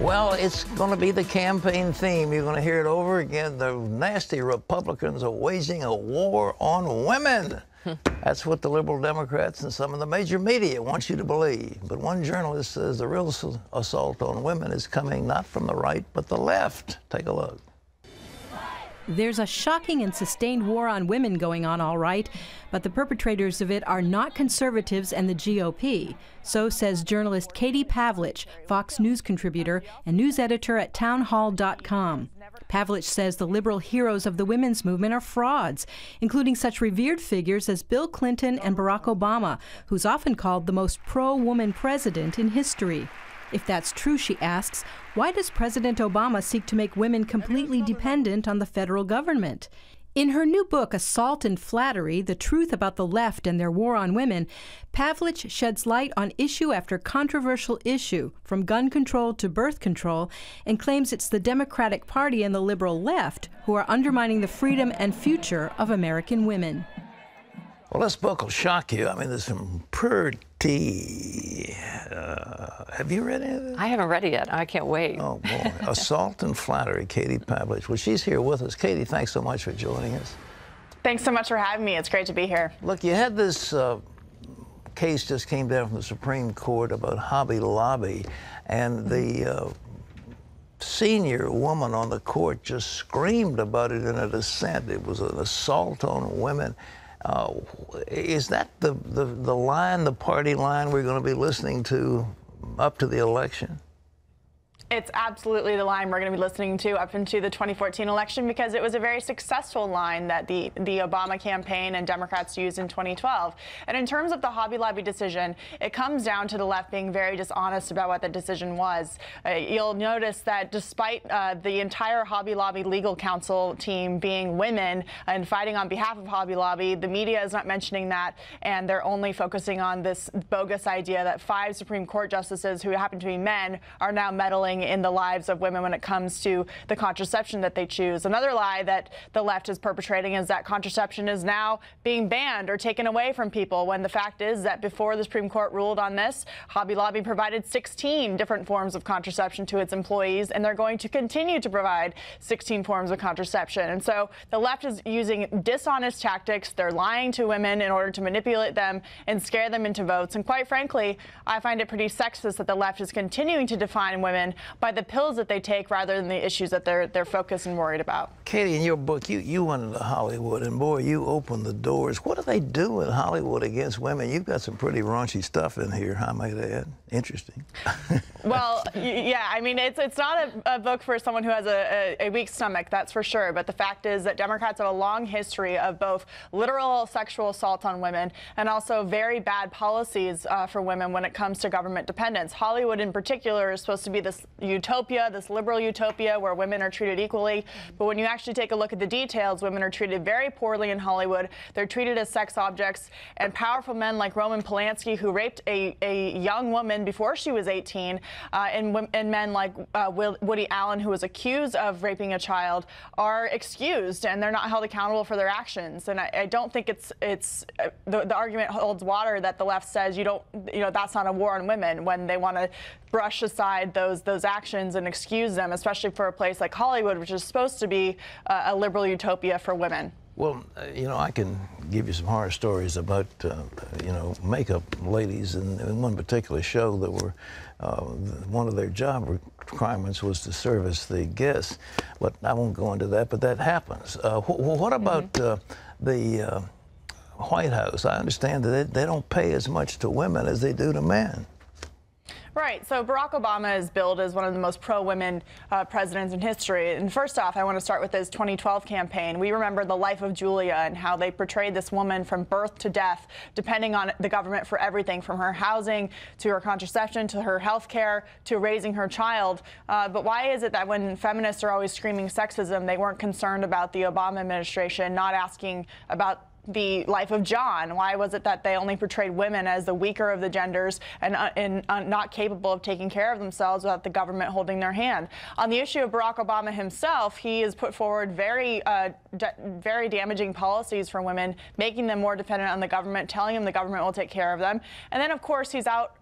Well, it's going to be the campaign theme. You're going to hear it over again. The nasty Republicans are waging a war on women. That's what the liberal Democrats and some of the major media want you to believe. But one journalist says the real assault on women is coming not from the right, but the left. Take a look. There's a shocking and sustained war on women going on, all right, but the perpetrators of it are not conservatives and the GOP. So says journalist Katie Pavlich, Fox News contributor and news editor at townhall.com. Pavlich says the liberal heroes of the women's movement are frauds, including such revered figures as Bill Clinton and Barack Obama, who's often called the most pro-woman president in history. If that's true, she asks, why does President Obama seek to make women completely dependent on the federal government? In her new book, Assault and Flattery, The Truth About the Left and Their War on Women, Pavlich sheds light on issue after controversial issue, from gun control to birth control, and claims it's the Democratic Party and the liberal left who are undermining the freedom and future of American women. Well, this book will shock you. I mean, there's some pretty... have you read any of this? I haven't read it yet. I can't wait. Oh, boy. Assault and Flattery, Katie Pavlich. Well, she's here with us. Katie, thanks so much for joining us. Thanks so much for having me. It's great to be here. Look, you had this case just came down from the Supreme Court about Hobby Lobby, and the senior woman on the court just screamed about it in a dissent. It was an assault on women. Is that the line, the party line we're going to be listening to up to the election? It's absolutely the line we're going to be listening to up into the 2014 election, because it was a very successful line that the Obama campaign and Democrats used in 2012. And in terms of the Hobby Lobby decision, it comes down to the left being very dishonest about what the decision was. You'll notice that despite the entire Hobby Lobby legal counsel team being women and fighting on behalf of Hobby Lobby, the media is not mentioning that, and they're only focusing on this bogus idea that 5 Supreme Court justices who happen to be men are now meddling in the lives of women when it comes to the contraception that they choose. Another lie that the left is perpetrating is that contraception is now being banned or taken away from people, when the fact is that before the Supreme Court ruled on this, Hobby Lobby provided 16 different forms of contraception to its employees, and they're going to continue to provide 16 forms of contraception. And so the left is using dishonest tactics. They're lying to women in order to manipulate them and scare them into votes. And quite frankly, I find it pretty sexist that the left is continuing to define women by the pills that they take rather than the issues that they're focused and worried about. Katie, in your book, you went into Hollywood, and boy, you opened the doors. What do they do in Hollywood against women? You've got some pretty raunchy stuff in here, I might add. Interesting. Well, yeah, I mean, it's not a book for someone who has a weak stomach, that's for sure. But the fact is that Democrats have a long history of both literal sexual assault on women and also very bad policies for women when it comes to government dependence. Hollywood in particular is supposed to be this utopia, this liberal utopia where women are treated equally. But when you actually take a look at the details, women are treated very poorly in Hollywood. They're treated as sex objects, and powerful men like Roman Polanski, who raped a young woman before she was 18, and men like Woody Allen, who was accused of raping a child, are excused, and they're not held accountable for their actions. And I don't think the argument holds water that the left says that's not a war on women, when they want to brush aside those actions and excuse them, especially for a place like Hollywood, which is supposed to be a liberal utopia for women. Well, I can give you some horror stories about, makeup ladies in one particular show that were, one of their job requirements was to service the guests. But I won't go into that, but that happens. What about the White House? I understand that they don't pay as much to women as they do to men. Right. So Barack Obama is billed as one of the most pro-women presidents in history. And first off, I want to start with his 2012 campaign. We remember the life of Julia and how they portrayed this woman from birth to death, depending on the government for everything, from her housing to her contraception to her health care to raising her child. But why is it that when feminists are always screaming sexism, they weren't concerned about the Obama administration not asking about the life of John? Why was it that they only portrayed women as the weaker of the genders and not capable of taking care of themselves without the government holding their hand? On the issue of Barack Obama himself, he has put forward very damaging policies for women, making them more dependent on the government, telling them the government will take care of them. And then, of course, he's out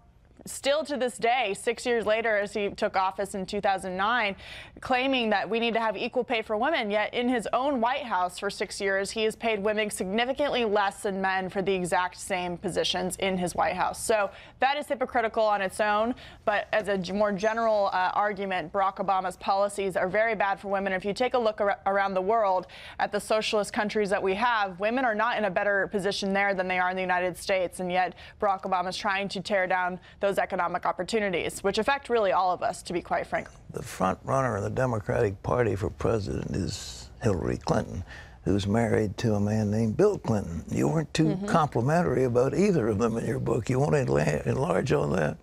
still to this day, 6 years later, as he took office in 2009, claiming that we need to have equal pay for women, yet in his own White House for 6 years, he has paid women significantly less than men for the exact same positions in his White House. So that is hypocritical on its own, but as a more general argument, Barack Obama's policies are very bad for women. If you take a look around the world at the socialist countries that we have, women are not in a better position there than they are in the United States, and yet Barack Obama is trying to tear down those economic opportunities, which affect really all of us, to be quite frank. The front runner of the Democratic Party for president is Hillary Clinton, who's married to a man named Bill Clinton. You weren't too complimentary about either of them in your book. You want to enlarge on that?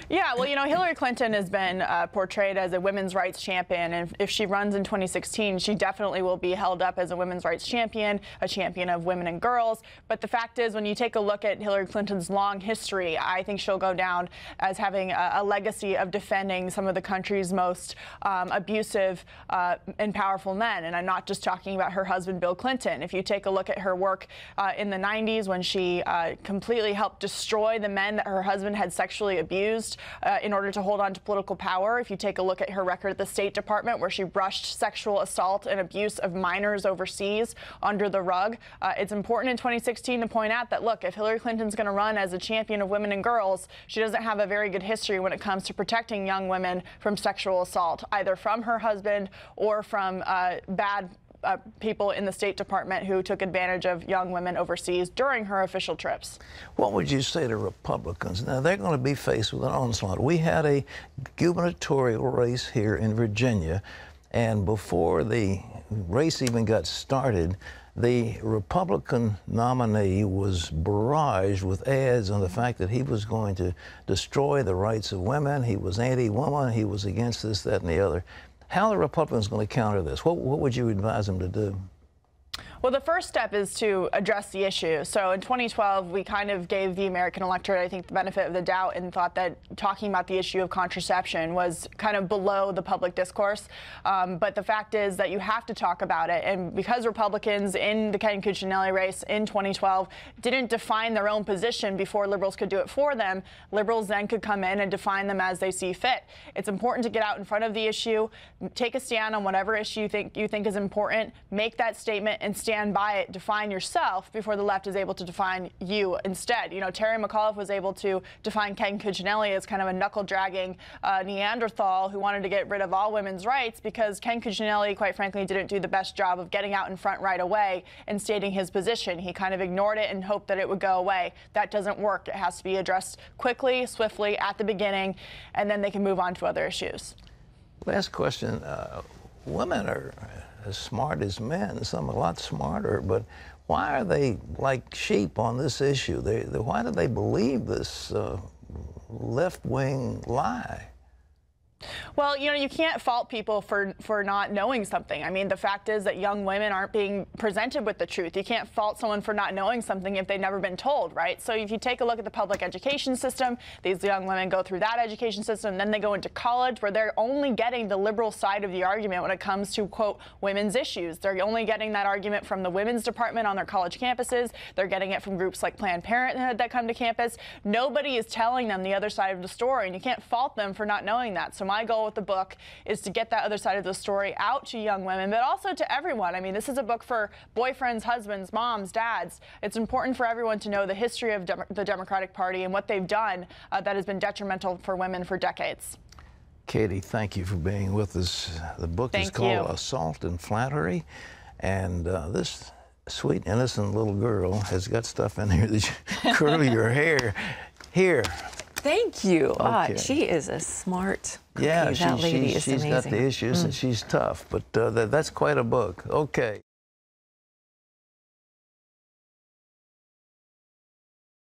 Yeah, well, you know, Hillary Clinton has been portrayed as a women's rights champion, and if she runs in 2016, she definitely will be held up as a women's rights champion, a champion of women and girls. But the fact is, when you take a look at Hillary Clinton's long history, I think she'll go down as having a legacy of defending some of the country's most abusive and powerful men. And I'm not just talking about her husband, Bill Clinton. If you take a look at her work in the 90s, when she completely helped destroy the men that her husband had sexually abused in order to hold on to political power. If you take a look at her record at the State Department, where she brushed sexual assault and abuse of minors overseas under the rug, it's important in 2016 to point out that, look, if Hillary Clinton's going to run as a champion of women and girls, she doesn't have a very good history when it comes to protecting young women from sexual assault, either from her husband or from bad people in the State Department who took advantage of young women overseas during her official trips. What would you say to Republicans? Now, they're going to be faced with an onslaught. We had a gubernatorial race here in Virginia, and before the race even got started, the Republican nominee was barraged with ads on the fact that he was going to destroy the rights of women, he was anti-woman, he was against this, that, and the other. How are the Republicans going to counter this? What would you advise them to do? Well, the first step is to address the issue. So in 2012, we kind of gave the American electorate, I think, the benefit of the doubt and thought that talking about the issue of contraception was kind of below the public discourse. But the fact is that you have to talk about it. And because Republicans in the Ken Cuccinelli race in 2012 didn't define their own position before liberals could do it for them, liberals then could come in and define them as they see fit. It's important to get out in front of the issue, take a stand on whatever issue you think is important, make that statement, and stand by it, define yourself before the left is able to define you instead. You know, Terry McAuliffe was able to define Ken Cuccinelli as kind of a knuckle-dragging Neanderthal who wanted to get rid of all women's rights because Ken Cuccinelli, quite frankly, didn't do the best job of getting out in front right away and stating his position. He kind of ignored it and hoped that it would go away. That doesn't work. It has to be addressed quickly, swiftly, at the beginning, and then they can move on to other issues. Last question. Women are as smart as men, some a lot smarter, but why are they like sheep on this issue? Why do they believe this left-wing lie? Well, you know, you can't fault people for not knowing something. I mean, the fact is that young women aren't being presented with the truth. You can't fault someone for not knowing something if they've never been told, right? So if you take a look at the public education system, these young women go through that education system, then they go into college where they're only getting the liberal side of the argument when it comes to, quote, women's issues. They're only getting that argument from the women's department on their college campuses. They're getting it from groups like Planned Parenthood that come to campus. Nobody is telling them the other side of the story, and you can't fault them for not knowing that. So my goal with the book is to get that other side of the story out to young women, but also to everyone. I mean, this is a book for boyfriends, husbands, moms, dads. It's important for everyone to know the history of the Democratic Party and what they've done that has been detrimental for women for decades. Katie, thank you for being with us. The book is called Assault and Flattery, and this sweet, innocent little girl has got stuff in here that you curl your hair. Here. Thank you. Okay. She is a smart cookie. Yeah, that lady is amazing. she's got the issues and she's tough, but that's quite a book. Okay.